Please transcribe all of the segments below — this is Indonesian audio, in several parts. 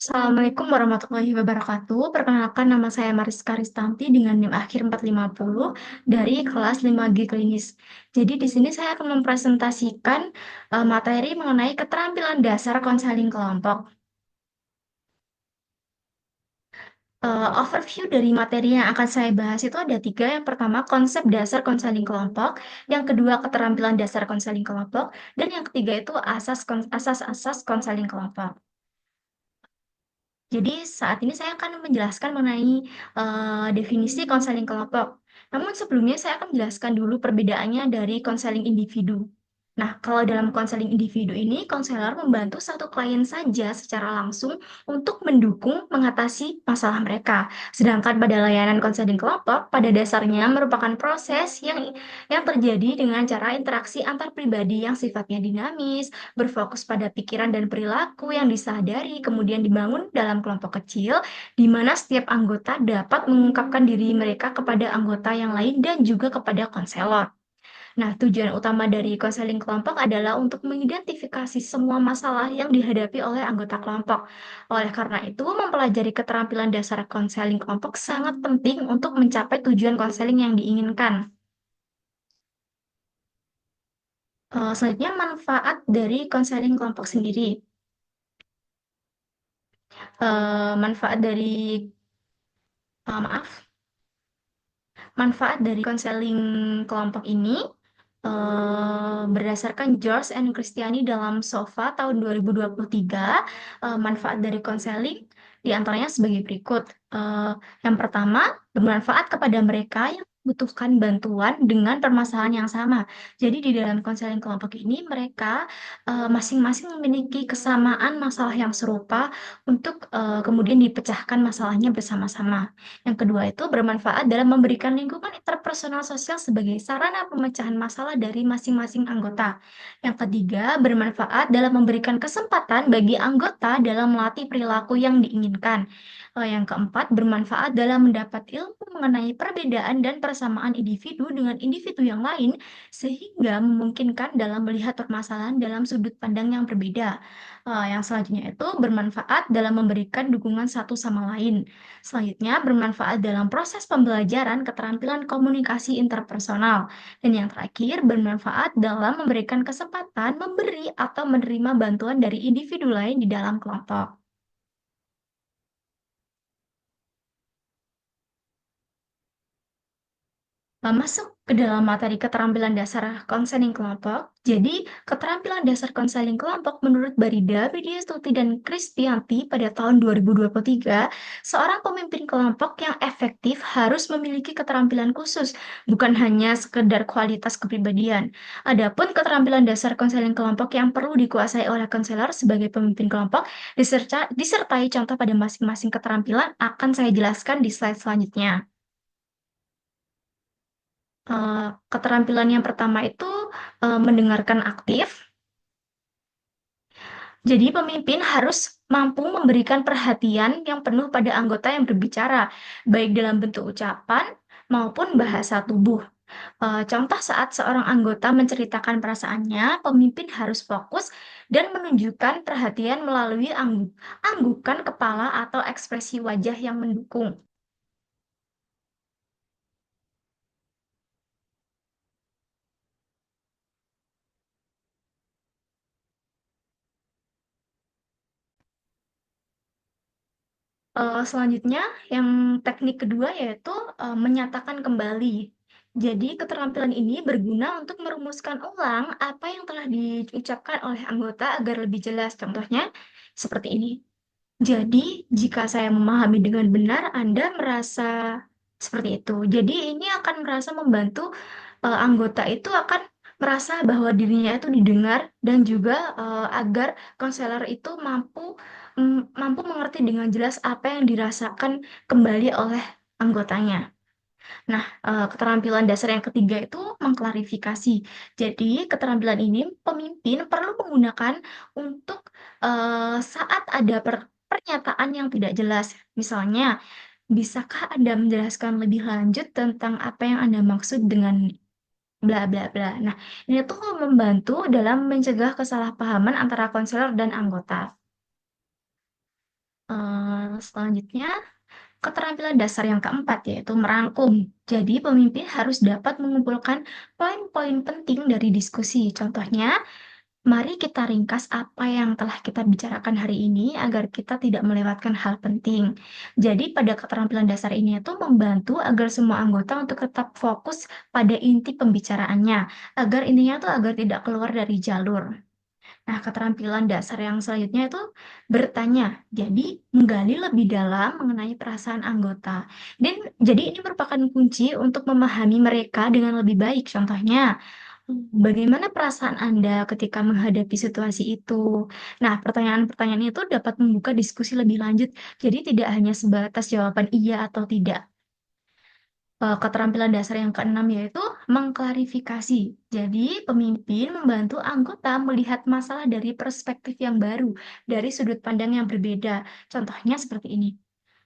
Assalamualaikum warahmatullahi wabarakatuh. Perkenalkan nama saya Mariska Ristanti dengan NIM akhir 450 dari kelas 5G klinis. Jadi di sini saya akan mempresentasikan materi mengenai keterampilan dasar konseling kelompok. Overview dari materi yang akan saya bahas itu ada tiga. Yang pertama, konsep dasar konseling kelompok. Yang kedua, keterampilan dasar konseling kelompok. Dan yang ketiga itu asas-asas konseling kelompok. Jadi saat ini saya akan menjelaskan mengenai definisi konseling kelompok. Namun sebelumnya saya akan menjelaskan dulu perbedaannya dari konseling individu. Nah, kalau dalam konseling individu ini, konselor membantu satu klien saja secara langsung untuk mendukung mengatasi masalah mereka. Sedangkan pada layanan konseling kelompok, pada dasarnya merupakan proses yang terjadi dengan cara interaksi antar pribadi yang sifatnya dinamis, berfokus pada pikiran dan perilaku yang disadari, kemudian dibangun dalam kelompok kecil, di mana setiap anggota dapat mengungkapkan diri mereka kepada anggota yang lain dan juga kepada konselor. Nah, tujuan utama dari konseling kelompok adalah untuk mengidentifikasi semua masalah yang dihadapi oleh anggota kelompok. Oleh karena itu, mempelajari keterampilan dasar konseling kelompok sangat penting untuk mencapai tujuan konseling yang diinginkan. Selanjutnya, manfaat dari konseling kelompok sendiri. Manfaat dari maaf, manfaat dari konseling kelompok ini berdasarkan George and Christiani dalam SOFA tahun 2023, manfaat dari konseling diantaranya sebagai berikut. Eh, yang pertama, bermanfaat kepada mereka yang membutuhkan bantuan dengan permasalahan yang sama. Jadi di dalam konseling kelompok ini mereka masing-masing memiliki kesamaan masalah yang serupa untuk kemudian dipecahkan masalahnya bersama-sama. Yang kedua itu bermanfaat dalam memberikan lingkungan interpersonal sosial sebagai sarana pemecahan masalah dari masing-masing anggota. Yang ketiga, bermanfaat dalam memberikan kesempatan bagi anggota dalam melatih perilaku yang diinginkan. Yang keempat, bermanfaat dalam mendapat ilmu mengenai perbedaan dan persamaan individu dengan individu yang lain, sehingga memungkinkan dalam melihat permasalahan dalam sudut pandang yang berbeda. Yang selanjutnya itu bermanfaat dalam memberikan dukungan satu sama lain. Selanjutnya, bermanfaat dalam proses pembelajaran keterampilan komunikasi interpersonal. Dan yang terakhir, bermanfaat dalam memberikan kesempatan memberi atau menerima bantuan dari individu lain di dalam kelompok. Masuk ke dalam materi keterampilan dasar konseling kelompok. Jadi, keterampilan dasar konseling kelompok menurut Barida, Widya Stuti, dan Kristianti pada tahun 2023, seorang pemimpin kelompok yang efektif harus memiliki keterampilan khusus, bukan hanya sekedar kualitas kepribadian. Adapun keterampilan dasar konseling kelompok yang perlu dikuasai oleh konselor sebagai pemimpin kelompok, disertai contoh pada masing-masing keterampilan akan saya jelaskan di slide selanjutnya. Keterampilan yang pertama itu mendengarkan aktif. Jadi pemimpin harus mampu memberikan perhatian yang penuh pada anggota yang berbicara, baik dalam bentuk ucapan maupun bahasa tubuh. Contoh saat seorang anggota menceritakan perasaannya, pemimpin harus fokus dan menunjukkan perhatian melalui anggukan kepala atau ekspresi wajah yang mendukung. Selanjutnya, yang teknik kedua yaitu menyatakan kembali. Jadi, keterampilan ini berguna untuk merumuskan ulang apa yang telah diucapkan oleh anggota agar lebih jelas. Contohnya seperti ini. Jadi, jika saya memahami dengan benar, Anda merasa seperti itu. Jadi, ini akan merasa membantu anggota itu akan merasa bahwa dirinya itu didengar dan juga agar konselor itu mampu mengerti dengan jelas apa yang dirasakan kembali oleh anggotanya. Nah, keterampilan dasar yang ketiga itu mengklarifikasi. Jadi, keterampilan ini pemimpin perlu menggunakan untuk saat ada pernyataan yang tidak jelas. Misalnya, bisakah Anda menjelaskan lebih lanjut tentang apa yang Anda maksud dengan bla bla bla. Nah, ini tuh membantu dalam mencegah kesalahpahaman antara konselor dan anggota. Selanjutnya, keterampilan dasar yang keempat yaitu merangkum. Jadi, pemimpin harus dapat mengumpulkan poin-poin penting dari diskusi. Contohnya, mari kita ringkas apa yang telah kita bicarakan hari ini agar kita tidak melewatkan hal penting. Jadi, pada keterampilan dasar ini itu membantu agar semua anggota untuk tetap fokus pada inti pembicaraannya, agar intinya tuh agar tidak keluar dari jalur. Nah, keterampilan dasar yang selanjutnya itu bertanya. Jadi, menggali lebih dalam mengenai perasaan anggota. Dan jadi ini merupakan kunci untuk memahami mereka dengan lebih baik. Contohnya, bagaimana perasaan Anda ketika menghadapi situasi itu? Nah, pertanyaan-pertanyaan itu dapat membuka diskusi lebih lanjut. Jadi, tidak hanya sebatas jawaban iya atau tidak. Keterampilan dasar yang keenam yaitu mengklarifikasi. Jadi, pemimpin membantu anggota melihat masalah dari perspektif yang baru, dari sudut pandang yang berbeda. Contohnya seperti ini.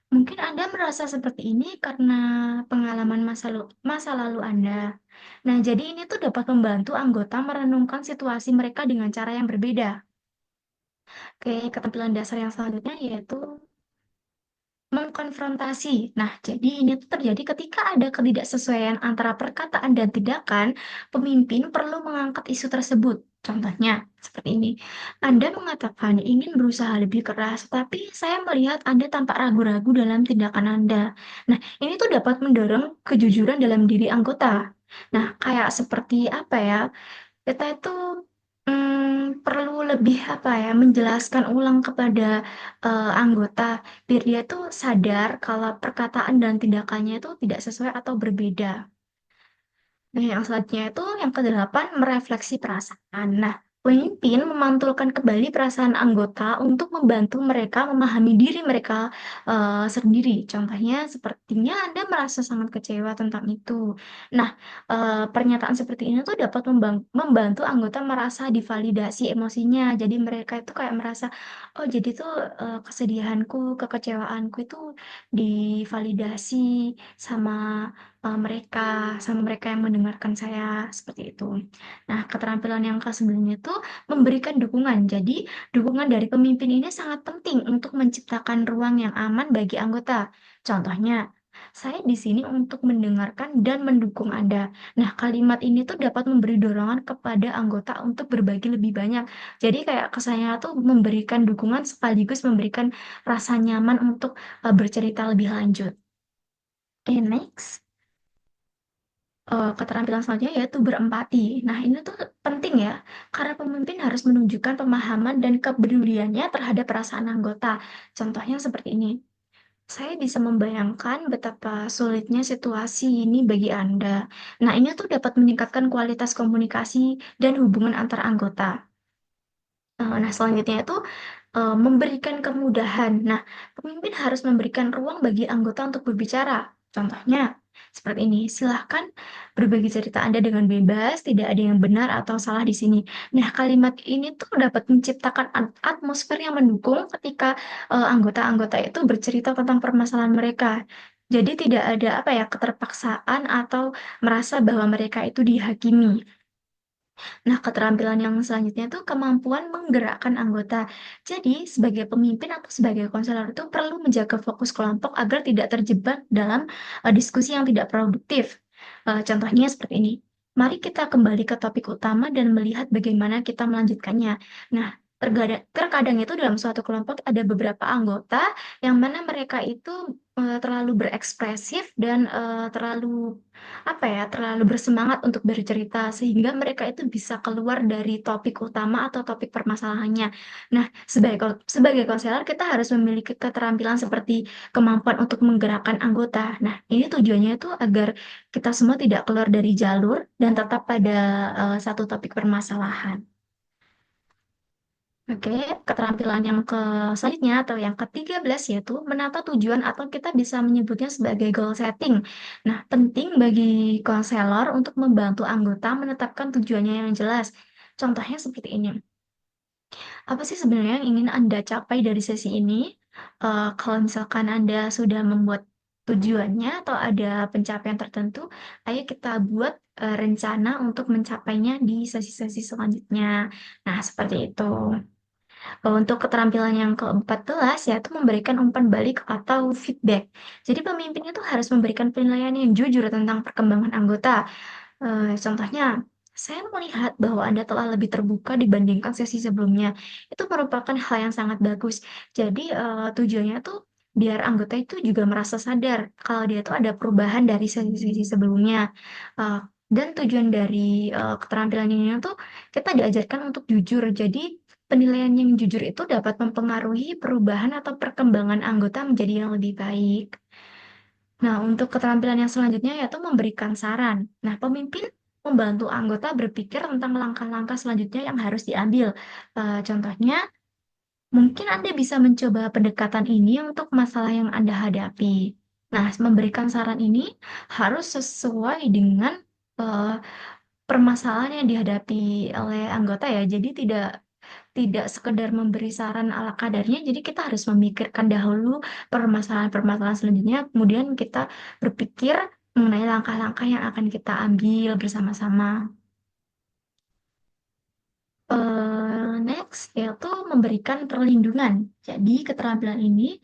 Mungkin Anda merasa seperti ini karena pengalaman masa lalu Anda. Nah, jadi ini tuh dapat membantu anggota merenungkan situasi mereka dengan cara yang berbeda. Oke, keterampilan dasar yang selanjutnya yaitu mengkonfrontasi. Nah, jadi ini tuh terjadi ketika ada ketidaksesuaian antara perkataan dan tindakan, pemimpin perlu mengangkat isu tersebut. Contohnya, seperti ini. Anda mengatakan ingin berusaha lebih keras, tapi saya melihat Anda tampak ragu-ragu dalam tindakan Anda. Nah, ini tuh dapat mendorong kejujuran dalam diri anggota. Nah, kayak seperti apa ya? Kita itu perlu lebih apa ya, menjelaskan ulang kepada anggota biar dia tuh sadar kalau perkataan dan tindakannya itu tidak sesuai atau berbeda. Nah, yang selanjutnya itu yang kedelapan, merefleksi perasaan. Nah, pemimpin memantulkan kembali perasaan anggota untuk membantu mereka memahami diri mereka sendiri. Contohnya, sepertinya Anda merasa sangat kecewa tentang itu. Nah, pernyataan seperti ini tuh dapat membantu anggota merasa divalidasi emosinya. Jadi mereka itu kayak merasa, oh jadi tuh kesedihanku, kekecewaanku itu divalidasi sama sama mereka yang mendengarkan saya, seperti itu. Nah, keterampilan yang ke-9 itu memberikan dukungan. Jadi, dukungan dari pemimpin ini sangat penting untuk menciptakan ruang yang aman bagi anggota. Contohnya, saya di sini untuk mendengarkan dan mendukung Anda. Nah, kalimat ini tuh dapat memberi dorongan kepada anggota untuk berbagi lebih banyak. Jadi kayak kesannya tuh memberikan dukungan sekaligus memberikan rasa nyaman untuk bercerita lebih lanjut. Oke, next. Keterampilan selanjutnya yaitu berempati. Nah, ini tuh penting ya, karena pemimpin harus menunjukkan pemahaman dan kepeduliannya terhadap perasaan anggota. Contohnya seperti ini, "Saya bisa membayangkan betapa sulitnya situasi ini bagi Anda." Nah, ini tuh dapat meningkatkan kualitas komunikasi dan hubungan antar anggota. Nah, selanjutnya itu, memberikan kemudahan. Nah, pemimpin harus memberikan ruang bagi anggota untuk berbicara. Contohnya seperti ini, "Silahkan berbagi cerita Anda dengan bebas, tidak ada yang benar atau salah di sini." Nah, kalimat ini tuh dapat menciptakan atmosfer yang mendukung ketika, anggota-anggota itu bercerita tentang permasalahan mereka. Jadi tidak ada, apa ya, keterpaksaan atau merasa bahwa mereka itu dihakimi. Nah, keterampilan yang selanjutnya itu kemampuan menggerakkan anggota. Jadi, sebagai pemimpin atau sebagai konselor itu perlu menjaga fokus kelompok agar tidak terjebak dalam diskusi yang tidak produktif. Contohnya seperti ini. Mari kita kembali ke topik utama dan melihat bagaimana kita melanjutkannya. Nah, terkadang itu dalam suatu kelompok ada beberapa anggota yang mana mereka itu terlalu berekspresif dan terlalu apa ya, terlalu bersemangat untuk bercerita sehingga mereka itu bisa keluar dari topik utama atau topik permasalahannya. Nah, sebagai konselor kita harus memiliki keterampilan seperti kemampuan untuk menggerakkan anggota. Nah, ini tujuannya itu agar kita semua tidak keluar dari jalur dan tetap pada satu topik permasalahan. Oke, keterampilan yang selanjutnya atau yang ke-13 yaitu menata tujuan atau kita bisa menyebutnya sebagai goal setting. Nah, penting bagi konselor untuk membantu anggota menetapkan tujuannya yang jelas. Contohnya seperti ini. Apa sih sebenarnya yang ingin Anda capai dari sesi ini? Kalau misalkan Anda sudah membuat tujuannya atau ada pencapaian tertentu, ayo kita buat rencana untuk mencapainya di sesi-sesi selanjutnya. Nah, seperti itu. Untuk keterampilan yang ke-14 yaitu memberikan umpan balik atau feedback. Jadi pemimpin itu harus memberikan penilaian yang jujur tentang perkembangan anggota. Contohnya, saya melihat bahwa Anda telah lebih terbuka dibandingkan sesi sebelumnya. Itu merupakan hal yang sangat bagus. Jadi, tujuannya tuh biar anggota itu juga merasa sadar kalau dia tuh ada perubahan dari sesi-sesi sebelumnya. Eee, dan tujuan dari, keterampilan ini tuh kita diajarkan untuk jujur. Jadi, penilaian yang jujur itu dapat mempengaruhi perubahan atau perkembangan anggota menjadi yang lebih baik. Nah, untuk keterampilan yang selanjutnya yaitu memberikan saran. Nah, pemimpin membantu anggota berpikir tentang langkah-langkah selanjutnya yang harus diambil. Contohnya, mungkin Anda bisa mencoba pendekatan ini untuk masalah yang Anda hadapi. Nah, memberikan saran ini harus sesuai dengan eh, permasalahan yang dihadapi oleh anggota ya. Jadi tidak sekedar memberi saran ala kadarnya, jadi kita harus memikirkan dahulu permasalahan-permasalahan selanjutnya, kemudian kita berpikir mengenai langkah-langkah yang akan kita ambil bersama-sama. Next, yaitu memberikan perlindungan. Jadi, keterampilan ini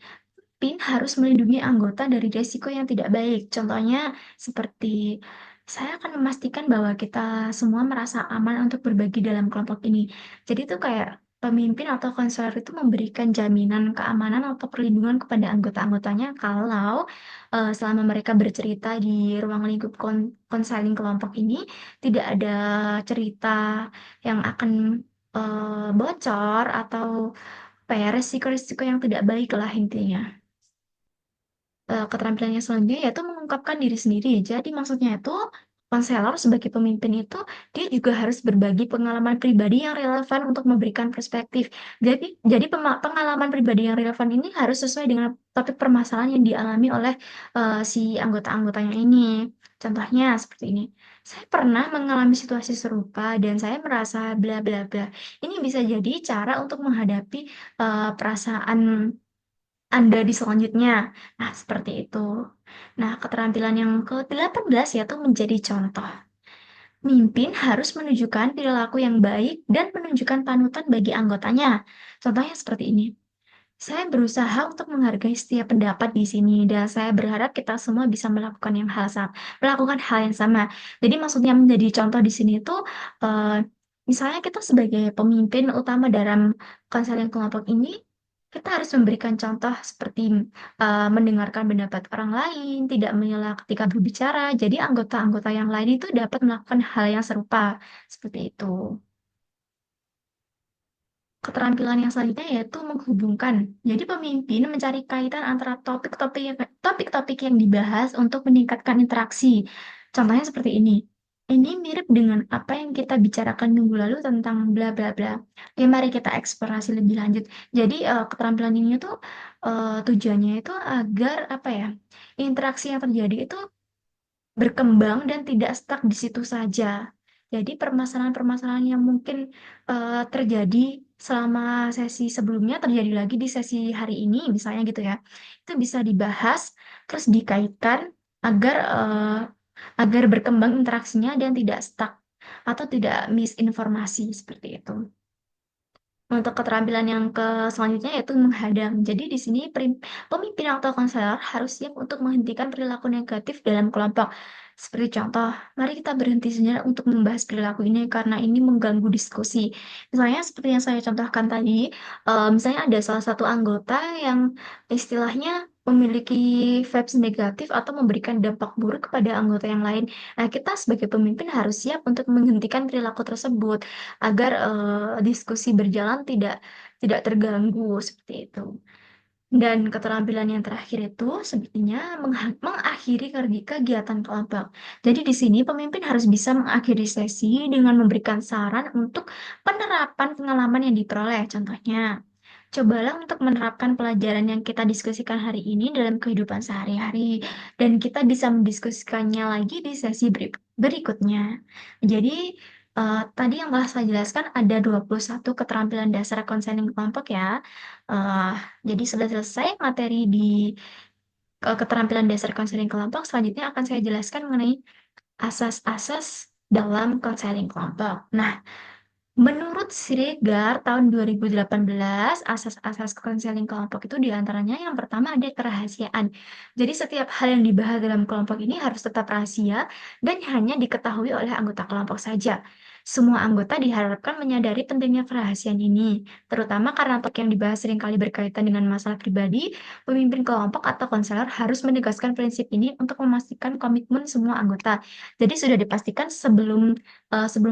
PIN harus melindungi anggota dari risiko yang tidak baik. Contohnya seperti saya akan memastikan bahwa kita semua merasa aman untuk berbagi dalam kelompok ini. Jadi itu kayak pemimpin atau konselor itu memberikan jaminan keamanan atau perlindungan kepada anggota-anggotanya kalau selama mereka bercerita di ruang lingkup konseling kelompok ini tidak ada cerita yang akan bocor atau apa ya resiko-resiko yang tidak baik lah intinya. Keterampilannya selanjutnya yaitu mengungkapkan diri sendiri. Jadi maksudnya itu, konselor sebagai pemimpin itu, dia juga harus berbagi pengalaman pribadi yang relevan untuk memberikan perspektif. Jadi pengalaman pribadi yang relevan ini harus sesuai dengan topik permasalahan yang dialami oleh si anggota-anggotanya ini. Contohnya seperti ini. Saya pernah mengalami situasi serupa dan saya merasa bla bla bla. Ini bisa jadi cara untuk menghadapi perasaan anda di selanjutnya. Nah, seperti itu. Nah, keterampilan yang ke-18 yaitu menjadi contoh. Mimpin harus menunjukkan perilaku yang baik dan menunjukkan panutan bagi anggotanya. Contohnya seperti ini. Saya berusaha untuk menghargai setiap pendapat di sini dan saya berharap kita semua bisa melakukan hal yang sama. Jadi maksudnya menjadi contoh di sini itu eh, misalnya kita sebagai pemimpin utama dalam konseling kelompok ini kita harus memberikan contoh seperti mendengarkan pendapat orang lain, tidak menyela ketika berbicara. Jadi anggota-anggota yang lain itu dapat melakukan hal yang serupa seperti itu. Keterampilan yang selanjutnya yaitu menghubungkan. Jadi pemimpin mencari kaitan antara topik-topik yang dibahas untuk meningkatkan interaksi. Contohnya seperti ini. Ini mirip dengan apa yang kita bicarakan minggu lalu tentang bla bla bla. Oke, mari kita eksplorasi lebih lanjut. Jadi keterampilan ini tuh tujuannya itu agar apa ya? Interaksi yang terjadi itu berkembang dan tidak stuck di situ saja. Jadi permasalahan-permasalahan yang mungkin terjadi selama sesi sebelumnya terjadi lagi di sesi hari ini, misalnya gitu ya. Itu bisa dibahas terus dikaitkan agar agar berkembang interaksinya dan tidak stuck atau tidak misinformasi seperti itu. Untuk keterampilan yang selanjutnya yaitu menghadang. Jadi di sini pemimpin atau konselor harus siap untuk menghentikan perilaku negatif dalam kelompok. Seperti contoh, mari kita berhenti sejenak untuk membahas perilaku ini karena ini mengganggu diskusi. Misalnya seperti yang saya contohkan tadi, misalnya ada salah satu anggota yang istilahnya memiliki vibes negatif atau memberikan dampak buruk kepada anggota yang lain. Nah, kita sebagai pemimpin harus siap untuk menghentikan perilaku tersebut agar diskusi berjalan tidak terganggu seperti itu. Dan keterampilan yang terakhir itu sepertinya mengakhiri kegiatan kelompok. Jadi di sini pemimpin harus bisa mengakhiri sesi dengan memberikan saran untuk penerapan pengalaman yang diperoleh. Contohnya, cobalah untuk menerapkan pelajaran yang kita diskusikan hari ini dalam kehidupan sehari-hari dan kita bisa mendiskusikannya lagi di sesi berikutnya. Jadi tadi yang telah saya jelaskan ada 21 keterampilan dasar konseling kelompok ya. Eh, jadi sudah selesai materi di keterampilan dasar konseling kelompok. Selanjutnya akan saya jelaskan mengenai asas-asas dalam konseling kelompok. Nah, Menurut Siregar tahun 2018, asas-asas konseling kelompok itu diantaranya yang pertama ada kerahasiaan. Jadi setiap hal yang dibahas dalam kelompok ini harus tetap rahasia dan hanya diketahui oleh anggota kelompok saja. Semua anggota diharapkan menyadari pentingnya kerahasiaan ini, terutama karena topik yang dibahas seringkali berkaitan dengan masalah pribadi. Pemimpin kelompok atau konselor harus menegaskan prinsip ini untuk memastikan komitmen semua anggota. Jadi sudah dipastikan sebelum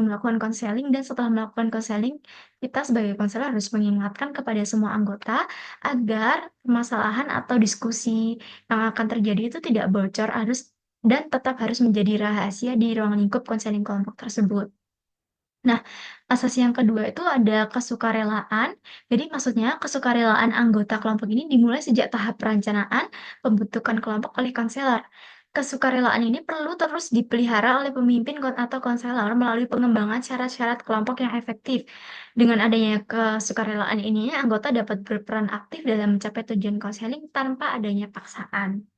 melakukan konseling dan setelah melakukan konseling, kita sebagai konselor harus mengingatkan kepada semua anggota agar permasalahan atau diskusi yang akan terjadi itu tidak bocor dan tetap harus menjadi rahasia di ruang lingkup konseling kelompok tersebut. Nah, asas yang kedua itu ada kesukarelaan. Jadi maksudnya kesukarelaan anggota kelompok ini dimulai sejak tahap perencanaan pembentukan kelompok oleh konselor. Kesukarelaan ini perlu terus dipelihara oleh pemimpin atau konselor melalui pengembangan syarat-syarat kelompok yang efektif. Dengan adanya kesukarelaan ini, anggota dapat berperan aktif dalam mencapai tujuan konseling tanpa adanya paksaan.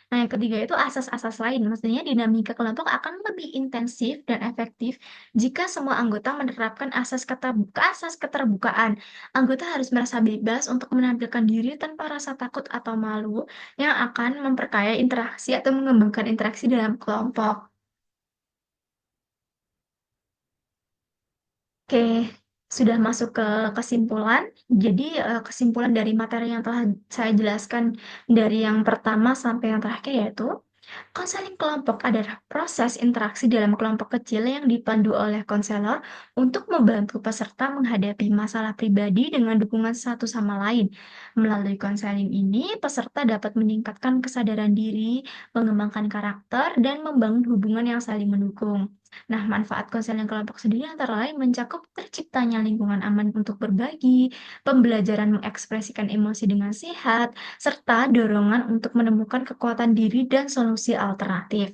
Nah, yang ketiga itu asas-asas lain, maksudnya dinamika kelompok akan lebih intensif dan efektif jika semua anggota menerapkan asas keterbukaan. Anggota harus merasa bebas untuk menampilkan diri tanpa rasa takut atau malu yang akan memperkaya interaksi atau mengembangkan interaksi dalam kelompok. Oke, sudah masuk ke kesimpulan. Jadi, kesimpulan dari materi yang telah saya jelaskan dari yang pertama sampai yang terakhir yaitu konseling kelompok adalah proses interaksi dalam kelompok kecil yang dipandu oleh konselor untuk membantu peserta menghadapi masalah pribadi dengan dukungan satu sama lain. Melalui konseling ini, peserta dapat meningkatkan kesadaran diri, mengembangkan karakter, dan membangun hubungan yang saling mendukung. Nah, manfaat konseling kelompok sendiri antara lain mencakup terciptanya lingkungan aman untuk berbagi, pembelajaran mengekspresikan emosi dengan sehat, serta dorongan untuk menemukan kekuatan diri dan solusi alternatif.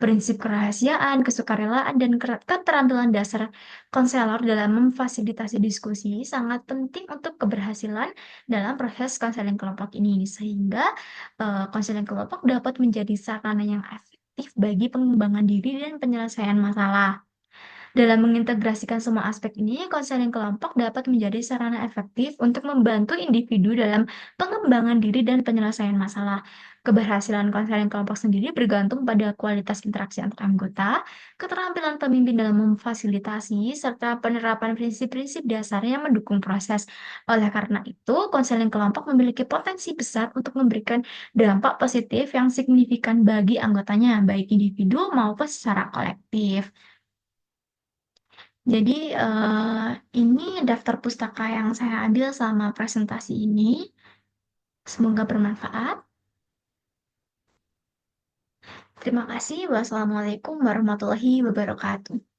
Prinsip kerahasiaan, kesukarelaan, dan keterampilan dasar konselor dalam memfasilitasi diskusi sangat penting untuk keberhasilan dalam proses konseling kelompok ini, sehingga konseling kelompok dapat menjadi sarana yang efektif bagi pengembangan diri dan penyelesaian masalah. Dalam mengintegrasikan semua aspek ini, konseling kelompok dapat menjadi sarana efektif untuk membantu individu dalam pengembangan diri dan penyelesaian masalah. Keberhasilan konseling kelompok sendiri bergantung pada kualitas interaksi antar anggota, keterampilan pemimpin dalam memfasilitasi, serta penerapan prinsip-prinsip dasar yang mendukung proses. Oleh karena itu, konseling kelompok memiliki potensi besar untuk memberikan dampak positif yang signifikan bagi anggotanya, baik individu maupun secara kolektif. Jadi, ini daftar pustaka yang saya ambil selama presentasi ini. Semoga bermanfaat. Terima kasih. Wassalamualaikum warahmatullahi wabarakatuh.